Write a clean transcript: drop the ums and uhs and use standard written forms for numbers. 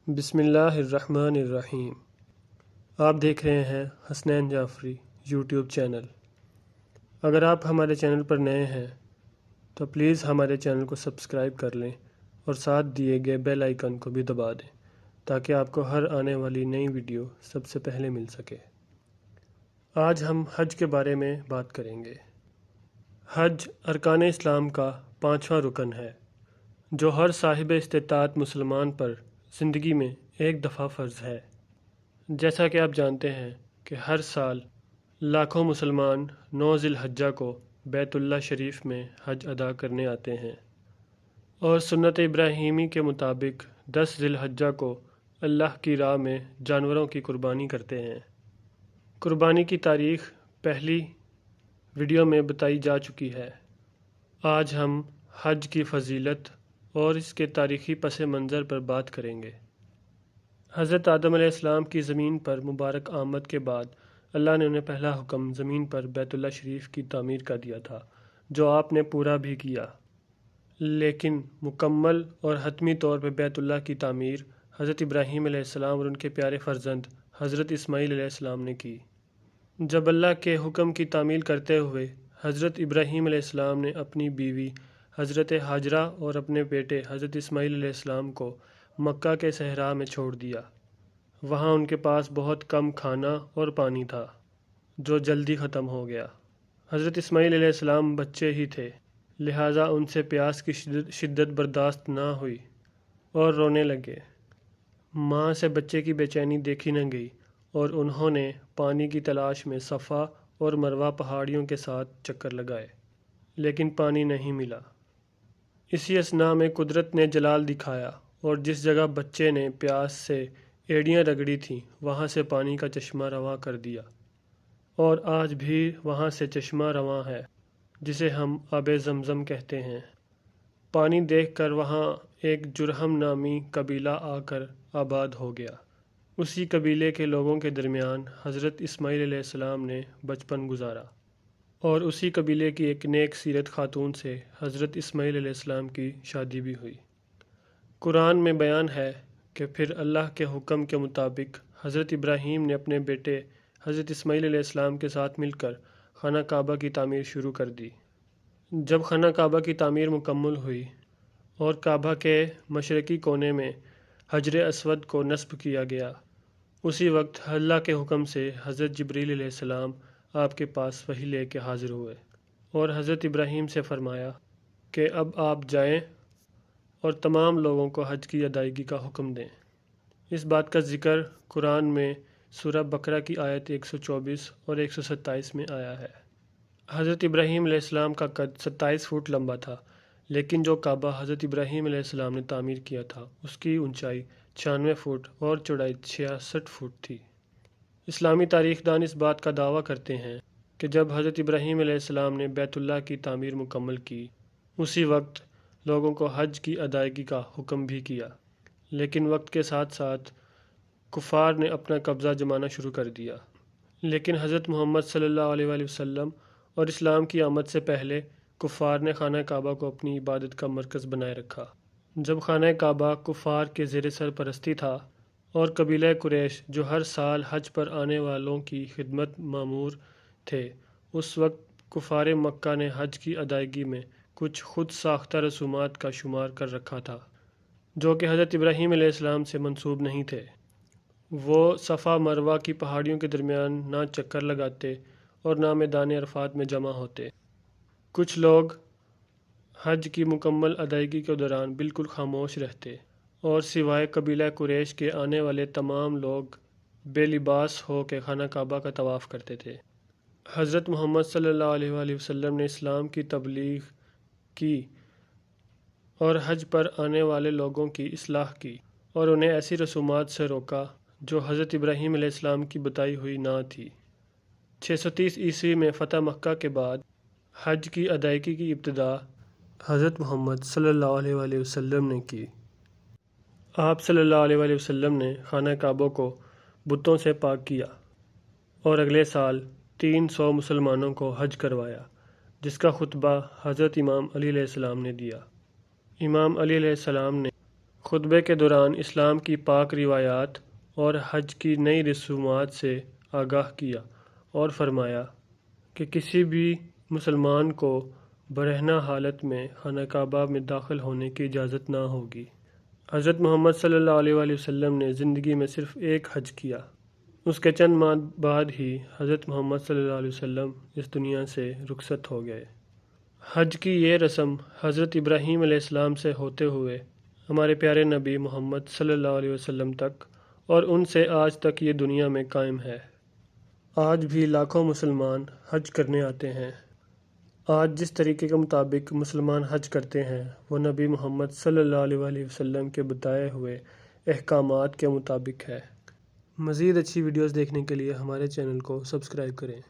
بسم اللہ الرحمن الرحیم۔ آپ دیکھ رہے ہیں حسنین جعفری یوٹیوب چینل۔ اگر آپ ہمارے چینل پر نئے ہیں تو پلیز ہمارے چینل کو سبسکرائب کر لیں اور ساتھ دیے گئے بیل آئیکن کو بھی دبا دیں تاکہ آپ کو ہر آنے والی نئی ویڈیو سب سے پہلے مل سکے۔ آج ہم حج کے بارے میں بات کریں گے۔ حج ارکان اسلام کا 5واں رکن ہے جو ہر صاحب استطاعت مسلمان پر زندگی میں ایک دفعہ فرض ہے۔ جیسا کہ آپ جانتے ہیں کہ ہر سال لاکھوں مسلمان 9 ذی الحجہ کو بیت اللہ شریف میں حج ادا کرنے آتے ہیں اور سنت ابراہیمی کے مطابق 10 ذی الحجہ کو اللہ کی راہ میں جانوروں کی قربانی کرتے ہیں۔ قربانی کی تاریخ پہلی ویڈیو میں بتائی جا چکی ہے۔ آج ہم حج کی فضیلت اور اس کے تاریخی پس منظر پر بات کریں گے۔ حضرت آدم علیہ السلام کی زمین پر مبارک آمد کے بعد اللہ نے انہیں پہلا حکم زمین پر بیت اللہ شریف کی تعمیر کا دیا تھا، جو آپ نے پورا بھی کیا، لیکن مکمل اور حتمی طور پر بیت اللہ کی تعمیر حضرت ابراہیم علیہ السلام اور ان کے پیارے فرزند حضرت اسماعیل علیہ السلام نے کی۔ جب اللہ کے حکم کی تعمیل کرتے ہوئے حضرت ابراہیم علیہ السلام نے اپنی بیوی حضرت ہاجرہ اور اپنے بیٹے حضرت اسماعیل علیہ السلام کو مکہ کے صحرا میں چھوڑ دیا، وہاں ان کے پاس بہت کم کھانا اور پانی تھا جو جلدی ختم ہو گیا۔ حضرت اسماعیل علیہ السلام بچے ہی تھے، لہٰذا ان سے پیاس کی شدت برداشت نہ ہوئی اور رونے لگے۔ ماں سے بچے کی بے چینی دیکھی نہ گئی اور انہوں نے پانی کی تلاش میں صفا اور مروہ پہاڑیوں کے ساتھ چکر لگائے، لیکن پانی نہیں ملا۔ اسی اثناء میں قدرت نے جلال دکھایا اور جس جگہ بچے نے پیاس سے ایڑیاں رگڑی تھیں وہاں سے پانی کا چشمہ رواں کر دیا، اور آج بھی وہاں سے چشمہ رواں ہے جسے ہم آب زمزم کہتے ہیں۔ پانی دیکھ کر وہاں ایک جرہم نامی قبیلہ آ کر آباد ہو گیا۔ اسی قبیلے کے لوگوں کے درمیان حضرت اسماعیل علیہ السلام نے بچپن گزارا اور اسی قبیلے کی ایک نیک سیرت خاتون سے حضرت اسماعیل علیہ السلام کی شادی بھی ہوئی۔ قرآن میں بیان ہے کہ پھر اللہ کے حکم کے مطابق حضرت ابراہیم نے اپنے بیٹے حضرت اسماعیل علیہ السلام کے ساتھ مل کر خانہ کعبہ کی تعمیر شروع کر دی۔ جب خانہ کعبہ کی تعمیر مکمل ہوئی اور کعبہ کے مشرقی کونے میں حجر اسود کو نصب کیا گیا، اسی وقت اللہ کے حکم سے حضرت جبریل علیہ السلام آپ کے پاس وحی لے کے حاضر ہوئے اور حضرت ابراہیم سے فرمایا کہ اب آپ جائیں اور تمام لوگوں کو حج کی ادائیگی کا حکم دیں۔ اس بات کا ذکر قرآن میں سورہ بقرہ کی آیت 124 اور 127 میں آیا ہے۔ حضرت ابراہیم علیہ السلام کا قد 27 فٹ لمبا تھا، لیکن جو کعبہ حضرت ابراہیم علیہ السلام نے تعمیر کیا تھا اس کی اونچائی 96 فٹ اور چوڑائی 66 فٹ تھی۔ اسلامی تاریخ دان اس بات کا دعویٰ کرتے ہیں کہ جب حضرت ابراہیم علیہ السلام نے بیت اللہ کی تعمیر مکمل کی، اسی وقت لوگوں کو حج کی ادائیگی کا حکم بھی کیا، لیکن وقت کے ساتھ ساتھ کفار نے اپنا قبضہ جمانا شروع کر دیا۔ لیکن حضرت محمد صلی اللہ علیہ وآلہ وسلم اور اسلام کی آمد سے پہلے کفار نے خانہ کعبہ کو اپنی عبادت کا مرکز بنائے رکھا۔ جب خانہ کعبہ کفار کے زیر سرپرستی تھا اور قبیلہ قریش جو ہر سال حج پر آنے والوں کی خدمت مامور تھے، اس وقت کفار مکہ نے حج کی ادائیگی میں کچھ خود ساختہ رسومات کا شمار کر رکھا تھا جو کہ حضرت ابراہیم علیہ السلام سے منسوب نہیں تھے۔ وہ صفا مروہ کی پہاڑیوں کے درمیان نہ چکر لگاتے اور نہ میدان عرفات میں جمع ہوتے۔ کچھ لوگ حج کی مکمل ادائیگی کے دوران بالکل خاموش رہتے اور سوائے قبیلہ قریش کے آنے والے تمام لوگ بے لباس ہو کے خانہ کعبہ کا طواف کرتے تھے۔ حضرت محمد صلی اللہ علیہ وآلہ وسلم نے اسلام کی تبلیغ کی اور حج پر آنے والے لوگوں کی اصلاح کی اور انہیں ایسی رسومات سے روکا جو حضرت ابراہیم علیہ السلام کی بتائی ہوئی نہ تھی۔ 630 عیسوی میں فتح مکہ کے بعد حج کی ادائیگی کی ابتدا حضرت محمد صلی اللہ علیہ وآلہ وسلم نے کی۔ آپ صلی اللہ علیہ وآلہ وسلم نے خانہ کعبہ کو بتوں سے پاک کیا اور اگلے سال 300 مسلمانوں کو حج کروایا، جس کا خطبہ حضرت امام علی علیہ السلام نے دیا۔ امام علی علیہ السلام نے خطبے کے دوران اسلام کی پاک روایات اور حج کی نئی رسومات سے آگاہ کیا اور فرمایا کہ کسی بھی مسلمان کو برہنہ حالت میں خانہ کعبہ میں داخل ہونے کی اجازت نہ ہوگی۔ حضرت محمد صلی اللہ علیہ وآلہ وسلم نے زندگی میں صرف ایک حج کیا۔ اس کے چند ماہ بعد ہی حضرت محمد صلی اللہ علیہ وسلم اس دنیا سے رخصت ہو گئے۔ حج کی یہ رسم حضرت ابراہیم علیہ السلام سے ہوتے ہوئے ہمارے پیارے نبی محمد صلی اللہ علیہ وسلم تک اور ان سے آج تک یہ دنیا میں قائم ہے۔ آج بھی لاکھوں مسلمان حج کرنے آتے ہیں۔ آج جس طریقے کے مطابق مسلمان حج کرتے ہیں وہ نبی محمد صلی اللہ علیہ وآلہ وسلم کے بتائے ہوئے احکامات کے مطابق ہے۔ مزید اچھی ویڈیوز دیکھنے کے لیے ہمارے چینل کو سبسکرائب کریں۔